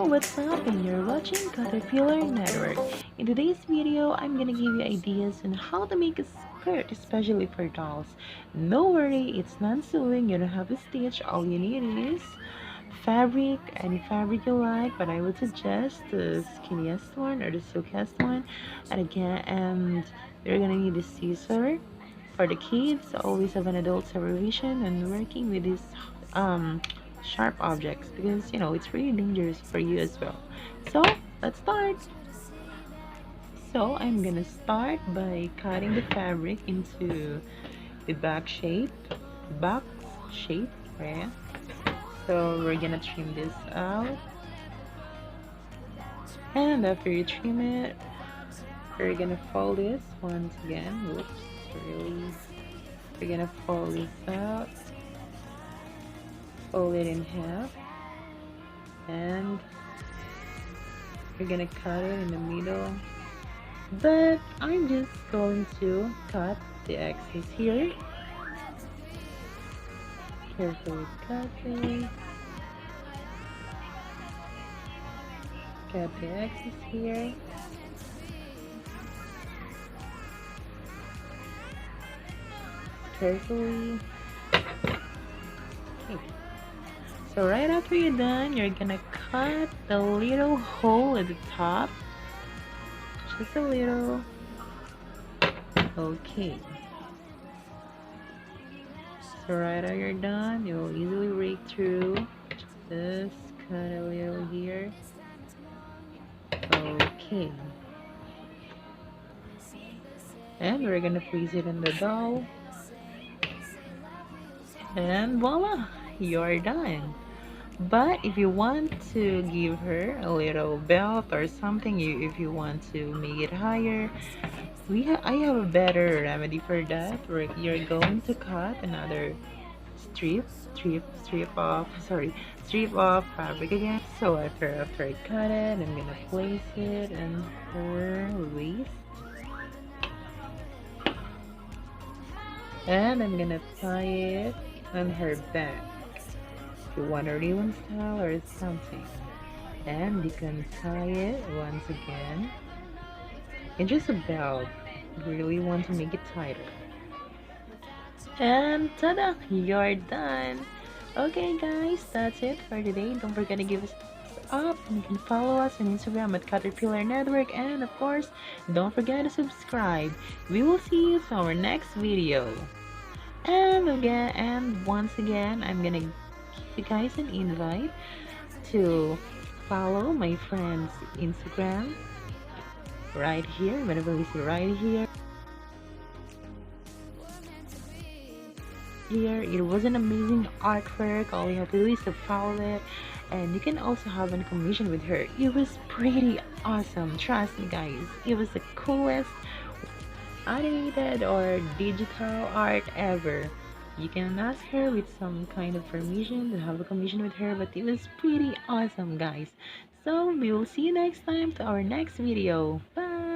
what's up? And you're watching Caterpillar Network. In today's video, I'm gonna give you ideas on how to make a skirt, especially for dolls. No worry, it's non-sewing, you don't have to stitch. All you need is fabric, any fabric you like, but I would suggest the skinniest one or the silkiest one. And again, you're gonna need a scissor. For the kids, always have an adult supervision and working with these um sharp objects because it's really dangerous for you as well. So let's start. So I'm gonna start by cutting the fabric into the box shape, right? So we're gonna trim this out, and after you trim it, we're gonna fold this once again. Whoops, really. We're gonna fold this out, fold it in half, and we're gonna cut it in the middle. But I'm just going to cut the excess here. Carefully cut it. Cut the excess here. Carefully. Okay. So right after you're done, you're gonna cut the little hole at the top. Just a little. Okay. So right after you're done, you'll easily rake through. Just cut a little here. Okay. And we're gonna place it in the doll. And voila, you're done. But if you want to give her a little belt or something, if you want to make it higher, I have a better remedy for that. You're going to cut another strip of fabric again. So after I cut it, I'm gonna place it in her waist, and I'm gonna tie it on her back. If you want a ribbon style or something, and you can tie it once again in just a belt. You really want to make it tighter. And ta-da! You're done! Okay guys, that's it for today. Don't forget to give us a thumbs up, and you can follow us on Instagram at Caterpillar Network, and of course, don't forget to subscribe. We will see you to our next video. And once again, I'm gonna give you guys an invite to follow my friend's Instagram right here. Whenever we see right here. It was an amazing artwork. All you have to do is to follow it, and you can also have a commission with her. It was pretty awesome, trust me guys. It was the coolest animated or digital art ever. You can ask her with some kind of permission to have a commission with her, but it was pretty awesome guys. So we will see you next time to our next video. Bye.